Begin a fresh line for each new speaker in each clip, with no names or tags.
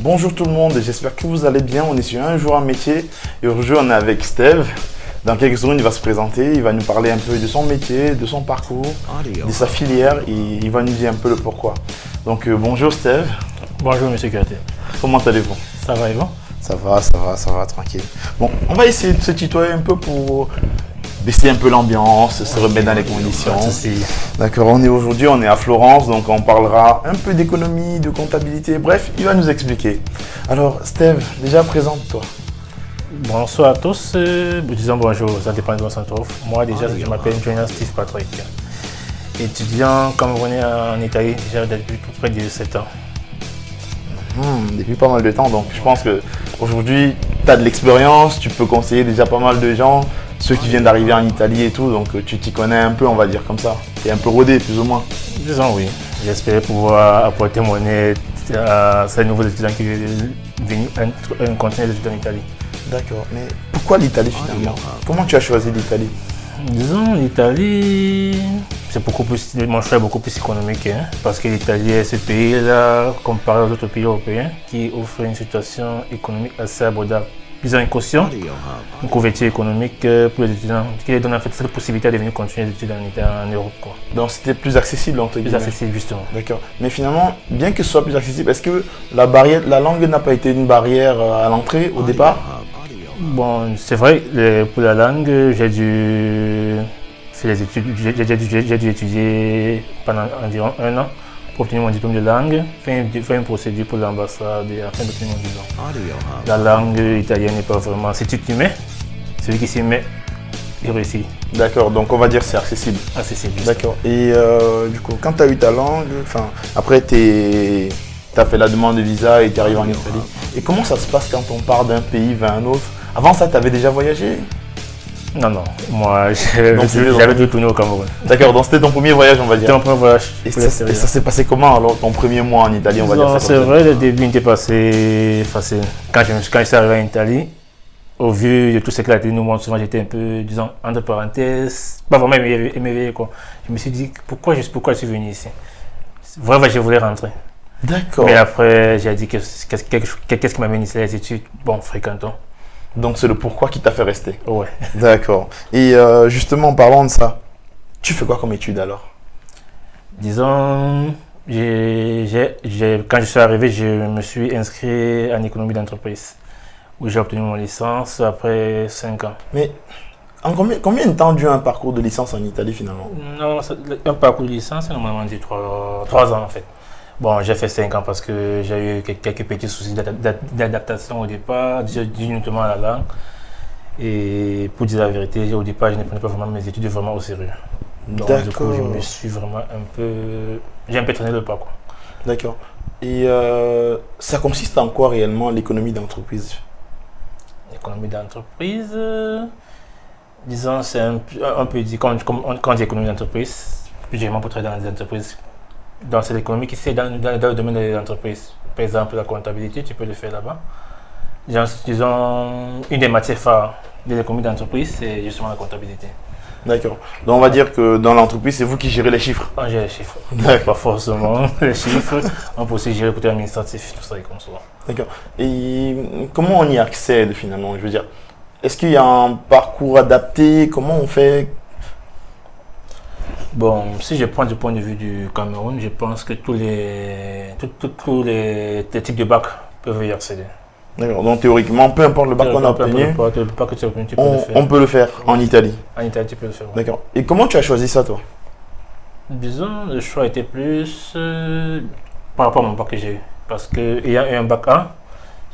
Bonjour tout le monde, j'espère que vous allez bien. On est sur Un jour un métier et aujourd'hui on est avec Steve. Dans quelques secondes il va se présenter, il va nous parler un peu de son métier, de son parcours, de sa filière et il va nous dire un peu le pourquoi. Donc bonjour Steve.
Bonjour Monsieur Gaté.
Comment allez-vous?
Ça va et vous?
Ça va, tranquille. Bon, on va essayer de se tutoyer un peu pour baisser un peu l'ambiance, se remettre dans les conditions. D'accord, aujourd'hui on est à Florence, donc on parlera un peu d'économie, de comptabilité, bref, il va nous expliquer. Alors Steve, déjà présente-toi.
Bonsoir à tous, disons bonjour, ça dépend de où on s'en trouve. Moi déjà, je m'appelle Jonas Steve Patrick. Étudiant camerounais en Italie, déjà depuis tout près de 7 ans.
Depuis pas mal de temps, donc je pense qu'aujourd'hui tu as de l'expérience, tu peux conseiller déjà pas mal de gens, ceux qui viennent d'arriver en Italie et tout, donc tu t'y connais un peu, on va dire comme ça. Tu es un peu rodé plus ou moins.
Disons oui, j'espère pouvoir apporter mon aide à ces nouveaux étudiants qui viennent continuer d'étudier en Italie.
D'accord, mais pourquoi l'Italie finalement? Comment tu as choisi l'Italie?
Disons, l'Italie, c'est beaucoup plus, mon choix est beaucoup plus économique, hein, parce que l'Italie est ce pays-là, comparé aux autres pays européens, qui offre une situation économique assez abordable. Ils ont une caution, une couverture économique pour les étudiants, qui leur donne en fait cette possibilité de venir continuer d'étudier en Europe, quoi.
Donc c'était plus accessible entre guillemets.
Plus accessible, justement.
D'accord. Mais finalement, bien que ce soit plus accessible, est-ce que la langue n'a pas été une barrière à l'entrée au départ?
Bon, c'est vrai, pour la langue, j'ai dû faire les études, j'ai dû étudier pendant environ 1 an pour obtenir mon diplôme de langue, faire une procédure pour l'ambassade afin d'obtenir mon diplôme. La langue italienne n'est pas vraiment, si tu t'y mets, celui qui s'y met, il réussit. D'accord,
donc on va dire c'est accessible.
Accessible.
D'accord. Et du coup, quand tu as eu ta langue, après tu as fait la demande de visa et tu arrives en Italie. Et comment ça se passe quand on part d'un pays vers un autre? Avant ça, tu avais déjà voyagé?
Non, moi j'avais dû tourner au Cameroun.
D'accord, donc c'était ton premier voyage, on va dire.
C'était mon premier voyage.
Et ça s'est passé comment alors, ton premier mois en Italie, on va dire?
C'est vrai, le début était passé facile. Quand je suis arrivé en Italie, au vu de tout ce que la télé nous montre, souvent j'étais un peu, disons, entre parenthèses, pas vraiment émerveillé, quoi. Je me suis dit, pourquoi je suis venu ici? Vraiment, je voulais rentrer.
D'accord.
Mais après, j'ai dit, qu'est-ce qui m'amène ici, les études? Bon, fréquentons.
Donc c'est le pourquoi qui t'a fait rester.
Ouais.
D'accord. Et justement, en parlant de ça, tu fais quoi comme étude alors?
Disons, quand je suis arrivé, je me suis inscrit en économie d'entreprise, où j'ai obtenu mon licence après 5 ans.
Mais en combien de temps dure un parcours de licence en Italie finalement?
Non, un parcours de licence, c'est normalement 3 ans en fait. Bon, j'ai fait 5 ans parce que j'ai eu quelques petits soucis d'adaptation au départ, notamment à la langue. Et pour dire la vérité, au départ, je ne prenais pas vraiment mes études vraiment au sérieux. Donc du coup, je me suis vraiment j'ai un peu traîné le pas, quoi. D'accord.
Et ça consiste en quoi réellement l'économie d'entreprise?
L'économie d'entreprise, disons, c'est un peu dit, quand on dit économie d'entreprise, plus généralement pour travailler dans les entreprises. Donc c'est l'économie qui c'est dans le domaine des entreprises. Par exemple, la comptabilité, tu peux le faire là-bas. Disons, une des matières phares de l'économie d'entreprise, c'est justement la comptabilité.
D'accord. Donc on va dire que dans l'entreprise, c'est vous qui gérez les chiffres?
On gère les chiffres. Pas forcément les chiffres. On peut aussi gérer le côté administratif, tout ça et comme ça.
D'accord. Et comment on y accède finalement? Je veux dire, est-ce qu'il y a un parcours adapté? Comment on fait?
Bon, si je prends du point de vue du Cameroun, je pense que tous les types de bacs peuvent y accéder.
D'accord, donc théoriquement, peu importe le bac qu'on a obtenu, on peut le faire en Italie.
En Italie, tu peux le faire. Ouais.
D'accord. Et comment tu as choisi ça, toi?
Disons, le choix était plus par rapport à mon bac que j'ai eu. Parce qu'ayant eu un bac A,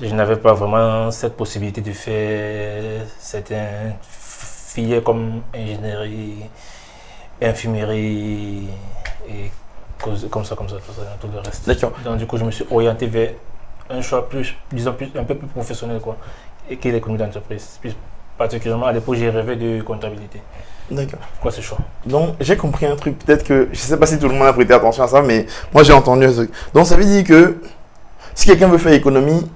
je n'avais pas vraiment cette possibilité de faire certaines filières comme ingénierie, infirmerie et comme ça, tout le reste.
D'accord.
Donc du coup, je me suis orienté vers un choix un peu plus professionnel, quoi, et qui est l'économie d'entreprise. Particulièrement à l'époque, j'ai rêvé de comptabilité.
D'accord.
Pourquoi ce choix? Donc
j'ai compris un truc, peut-être que, je ne sais pas si tout le monde a prêté attention à ça, mais moi j'ai entendu un truc. Donc ça veut dire que si quelqu'un veut faire économie,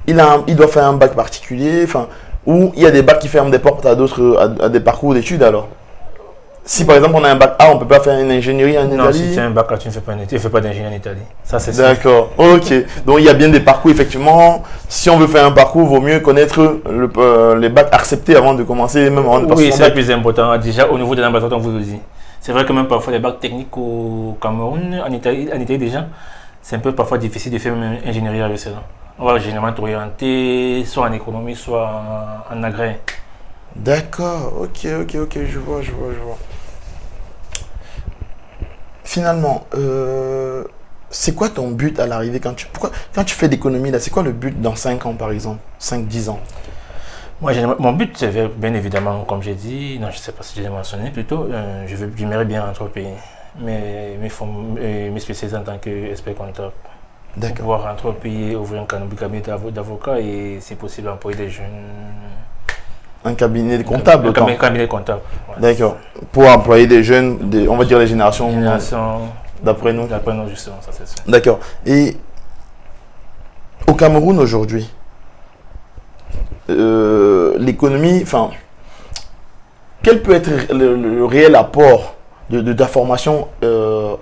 il doit faire un bac particulier, ou il y a des bacs qui ferment des portes à des parcours d'études alors? Si par exemple on a un bac A, on ne peut pas faire une ingénierie en Italie?
Non, si tu as un bac A, tu ne fais pas d'ingénierie en Italie. Ça, c'est ça.
D'accord, ok. Donc il y a bien des parcours, effectivement. Si on veut faire un parcours, il vaut mieux connaître les bacs acceptés avant de commencer, même avant de passer.
Oui, c'est le plus important. Déjà, au niveau de l'ambassade, on vous le dit. C'est vrai que même parfois les bacs techniques au Cameroun, en Italie déjà, c'est un peu parfois difficile de faire une ingénierie avec cela. On va généralement t'orienter soit en économie, soit en agrès.
D'accord, ok, je vois. Finalement, c'est quoi ton but à l'arrivée quand tu fais l'économie là, c'est quoi le but dans 5 ans par exemple, 5-10 ans?
Moi, mon but, c'est bien évidemment, comme j'ai dit, non, je ne sais pas si je l'ai mentionné plutôt, j'aimerais bien rentrer au pays, mais me spécialiser en tant qu'expert comptable. Pour pouvoir rentrer au pays, ouvrir un cabinet d'avocat et, si possible, employer des jeunes.
Un cabinet de comptable?
Un cabinet de comptable. Ouais.
D'accord. Pour employer des jeunes, on va dire les générations d'après nous.
D'après nous, justement, ça c'est sûr.
D'accord. Et au Cameroun aujourd'hui, l'économie, enfin, quel peut être le réel apport de la formation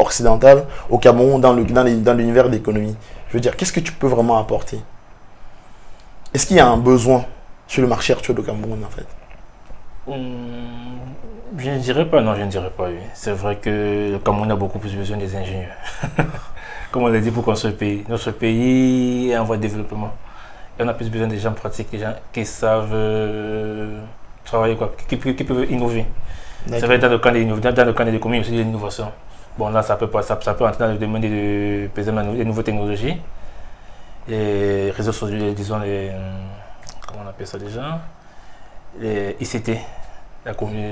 occidentale au Cameroun dans l'univers de l'économie? Je veux dire, qu'est-ce que tu peux vraiment apporter? Est-ce qu'il y a un besoin sur le marché actuel au Cameroun en fait?
Je ne dirais pas, non, je ne dirais pas, oui. C'est vrai que le Cameroun a beaucoup plus besoin des ingénieurs. Comme on l'a dit pour construire le pays. Notre pays est en voie de développement. Et on a plus besoin des gens pratiques, des gens qui savent travailler, quoi, qui peuvent innover. C'est vrai, dans le camp de l'économie, il y a aussi de l'innovation. Bon, là, ça peut entrer dans le domaine des nouvelles technologies. Les réseaux sociaux, disons, comment on appelle ça déjà? Les ICT,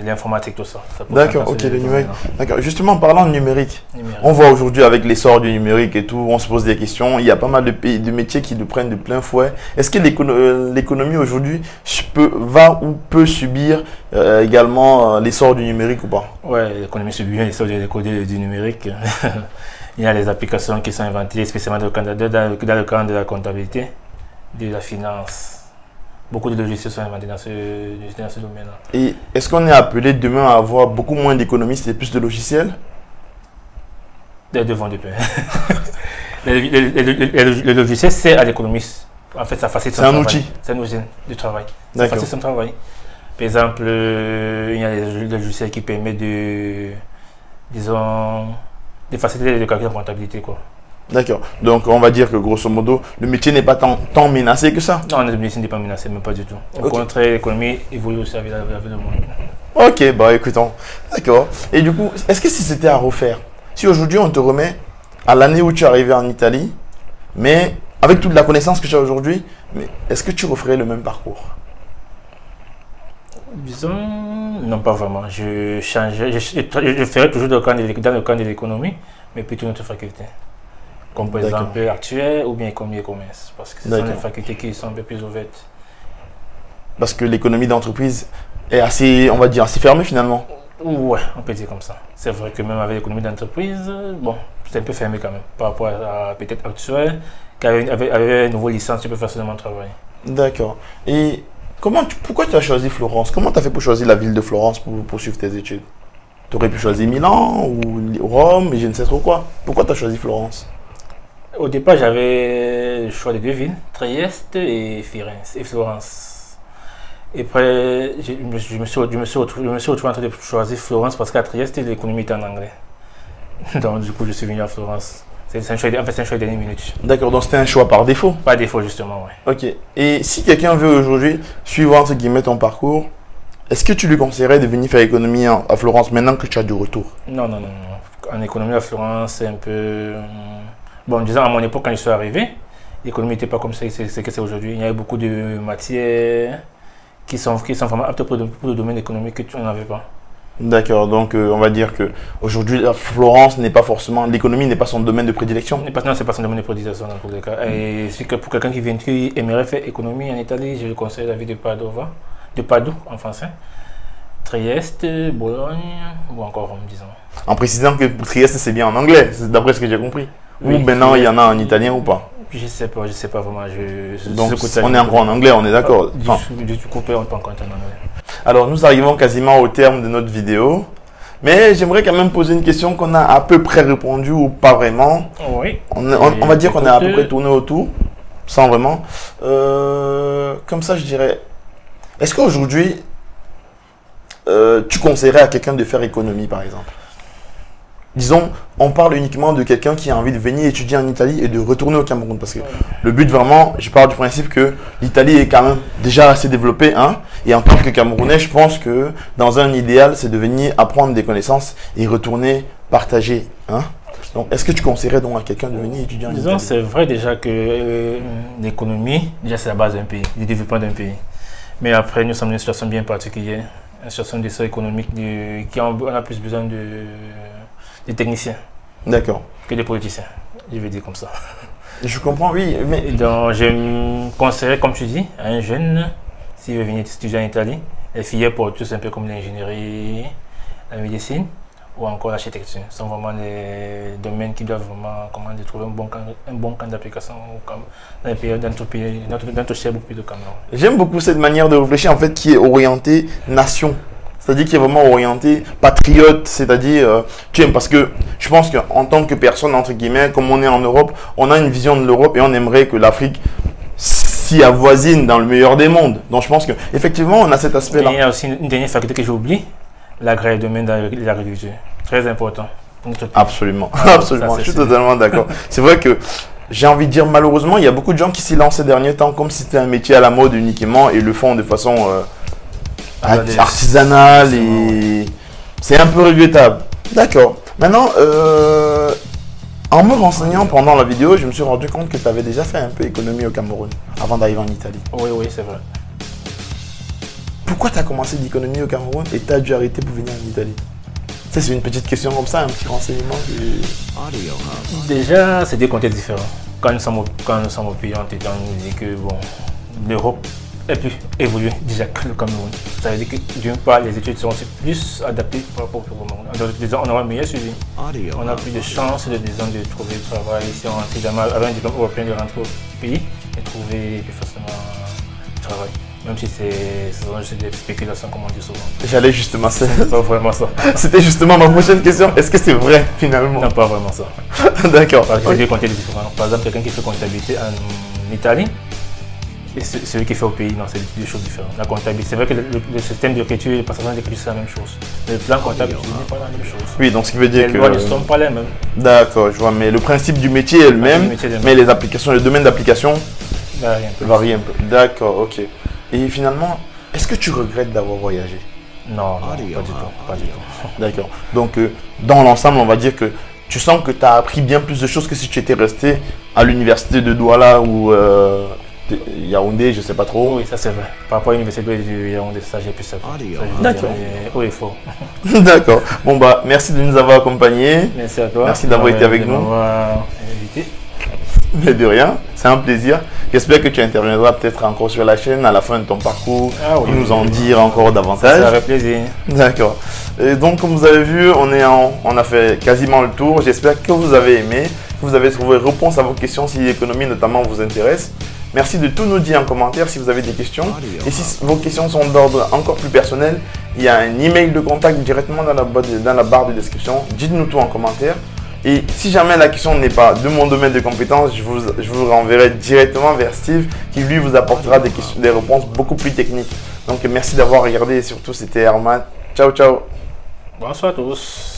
l'informatique, tout ça.
D'accord, ok, le numérique. D'accord. Justement, en parlant de numérique, on voit aujourd'hui avec l'essor du numérique et tout, on se pose des questions. Il y a pas mal de métiers qui le prennent de plein fouet. Est-ce que l'économie aujourd'hui va ou peut subir également l'essor du numérique ou pas?
Oui, l'économie subit l'essor du numérique. Il y a les applications qui sont inventées spécialement dans le cadre de la comptabilité, de la finance. Beaucoup de logiciels sont inventés dans ce domaine-là.
Et est-ce qu'on est appelé demain à avoir beaucoup moins d'économistes et plus de logiciels?
Les deux vont de pair. Le logiciel sert à l'économiste. En fait, ça facilite son travail.
C'est un outil?
C'est un outil de travail. Ça facilite son travail. Par exemple, il y a des logiciels qui permettent de faciliter le calcul en comptabilité, quoi.
D'accord. Donc, on va dire que grosso modo, le métier n'est pas tant menacé que ça?
Non, le métier n'est pas menacé, même pas du tout. Au contraire, l'économie évolue aussi avec le monde.
Ok, bah écoutons. D'accord. Et du coup, est-ce que si c'était à refaire, si aujourd'hui on te remet à l'année où tu es arrivé en Italie, mais avec toute la connaissance que tu as aujourd'hui, est-ce que tu referais le même parcours?
Disons, non, pas vraiment. Je ferais toujours dans le camp de l'économie, mais plutôt notre faculté. Comme par exemple actuel ou bien économie et commerce. Parce que ce sont des facultés qui sont un peu plus ouvertes.
Parce que l'économie d'entreprise est assez, on va dire, assez fermée finalement.
Ouais, on peut dire comme ça. C'est vrai que même avec l'économie d'entreprise, bon, c'est un peu fermé quand même. Par rapport à peut-être actuel, qu'avec une nouvelle licence, tu peux facilement travailler. D'accord.
Et pourquoi tu as choisi Florence? Comment tu as fait pour choisir la ville de Florence pour poursuivre tes études? Tu aurais pu choisir Milan ou Rome, et je ne sais trop quoi. Pourquoi tu as choisi Florence?
Au départ, j'avais le choix de deux villes, Trieste et Florence. Et après, je me suis retrouvé en train de choisir Florence parce qu'à Trieste, l'économie était en anglais. Donc, du coup, je suis venu à Florence. C'est un choix de dernière minute. D'accord, donc c'était un choix par défaut? Par défaut, justement, oui. Ok. Et si quelqu'un veut aujourd'hui suivre entre guillemets ton parcours, est-ce que tu lui conseillerais de venir faire économie à Florence maintenant que tu as du retour? Non. En économie à Florence, c'est un peu... Bon, disons, à mon époque, quand je suis arrivé, l'économie n'était pas comme ça, c'est que c'est aujourd'hui. Il y avait beaucoup de matières qui sont vraiment aptes pour le domaine économique que tu n'en avais pas. D'accord, donc on va dire que aujourd'hui Florence n'est pas forcément, l'économie n'est pas son domaine de prédilection. Non, c'est pas son domaine de prédilection dans tous les cas. Et c'est que pour quelqu'un qui aimerait faire économie en Italie, je lui conseille la ville de Padoue en français, Trieste, Bologne ou encore Rome, disons. En précisant que Trieste c'est bien en anglais, d'après ce que j'ai compris. Oui, ou maintenant il y en a en italien ou pas? Je sais pas vraiment. Donc on est encore en anglais, on est d'accord. Du coup, on peut encore en anglais. Alors nous arrivons quasiment au terme de notre vidéo.
Mais j'aimerais quand même poser une question qu'on a à peu près répondu ou pas vraiment.
Oui.
On va dire qu'on a à peu près tourné autour, sans vraiment. Comme ça, je dirais, est-ce qu'aujourd'hui, tu conseillerais à quelqu'un de faire économie, par exemple? Disons, on parle uniquement de quelqu'un qui a envie de venir étudier en Italie et de retourner au Cameroun. Parce que le but vraiment, je pars du principe que l'Italie est quand même déjà assez développée. Hein, et en tant que Camerounais, je pense que dans un idéal, c'est de venir apprendre des connaissances et retourner partager. Hein. Donc, est-ce que tu conseillerais donc à quelqu'un de venir étudier en Italie?
Disons, c'est vrai déjà que l'économie, déjà c'est la base d'un pays, du développement d'un pays. Mais après, nous sommes dans une situation bien particulière, une situation d'essor économique qui on a plus besoin des techniciens.
D'accord.
Que des politiciens, je vais dire comme ça.
Je comprends, oui. Mais...
Donc, je me conseillerais, comme tu dis, à un jeune, s'il veut venir étudier enItalie, les filières pour tous un peu comme l'ingénierie, la médecine ou encore l'architecture. Ce sont vraiment des domaines qui doivent vraiment trouver un bon camp d'application dans les pays, dans notre cher beaucoup plus de Cameroun.
J'aime beaucoup cette manière de réfléchir en fait qui est orientée nation. C'est-à-dire qui est vraiment orienté patriote, c'est-à-dire, parce que je pense qu'en tant que personne, entre guillemets, comme on est en Europe, on a une vision de l'Europe et on aimerait que l'Afrique s'y avoisine dans le meilleur des mondes. Donc je pense qu'effectivement, on a cet aspect-là.
Il y a aussi une dernière faculté que j'oublie, l'agriculture, le domaine de l'agriculture. Très important.
Absolument, absolument,
ça,
je suis totalement d'accord. C'est vrai que j'ai envie de dire, malheureusement, il y a beaucoup de gens qui s'y lancent ces derniers temps comme si c'était un métier à la mode uniquement et le font de façon... artisanal et c'est un peu regrettable. D'accord. Maintenant, en me renseignant pendant la vidéo, je me suis rendu compte que tu avais déjà fait un peu économie au Cameroun avant d'arriver en Italie.
Oui, c'est vrai.
Pourquoi tu as commencé l'économie au Cameroun et tu as dû arrêter pour venir en Italie? Ça, c'est une petite question comme ça, un petit renseignement.
Déjà, c'est des contextes différents. Quand nous sommes au pays, on nous dit que bon, l'Europe est plus évolué déjà que le Cameroun. Ça veut dire que d'une part, les études seront plus adaptées par rapport au Cameroun. Donc, on aura un meilleur suivi. On a plus de chances de trouver du travail si on jamais avec un diplôme européen de rentrer au pays et trouver plus facilement du travail. Même si c'est des spéculations comme on dit souvent.
J'allais justement ça.
C'est pas vraiment ça.
C'était justement ma prochaine question. Est-ce que c'est vrai finalement?
Non, pas vraiment ça.
D'accord.
Parce que j'ai des contextes différents. Par exemple, quelqu'un qui fait comptabilité en Italie, et celui qui fait au pays, non, c'est deux choses différentes. La comptabilité, c'est vrai que le système d'écriture et le passage d'écriture, c'est la même chose. Le plan comptable, ce n'est pas la même chose.
Oui, donc ce qui veut dire que...
Les lois ne sont pas les mêmes.
D'accord, je vois, mais le principe du métier est le même, mais les applications, le domaine d'application varie un peu. D'accord, ok. Et finalement, est-ce que tu regrettes d'avoir voyagé?
Non, pas du tout.
D'accord. Donc, dans l'ensemble, on va dire que tu sens que tu as appris bien plus de choses que si tu étais resté à l'université de Douala ou Yaoundé, je sais pas trop.
Oui, ça c'est vrai. Par rapport à l'université de Yaoundé, ça j'ai plus ça.
D'accord.
Oui, il faut.
D'accord. Bon, bah, merci de nous avoir accompagnés.
Merci à toi.
Merci d'avoir été avec nous.
Invité.
Mais de rien, c'est un plaisir. J'espère que tu interviendras peut-être encore sur la chaîne à la fin de ton parcours pour nous en dire encore davantage.
Ça fait plaisir.
D'accord. Et donc, comme vous avez vu, on a fait quasiment le tour. J'espère que vous avez aimé, que vous avez trouvé réponse à vos questions si l'économie notamment vous intéresse. Merci de tout nous dire en commentaire si vous avez des questions. Et si vos questions sont d'ordre encore plus personnel, il y a un email de contact directement dans la barre de description. Dites-nous tout en commentaire. Et si jamais la question n'est pas de mon domaine de compétence, je vous renverrai directement vers Steve qui lui vous apportera des réponses beaucoup plus techniques. Donc merci d'avoir regardé et surtout c'était Herman. Ciao ciao.
Bonsoir à tous.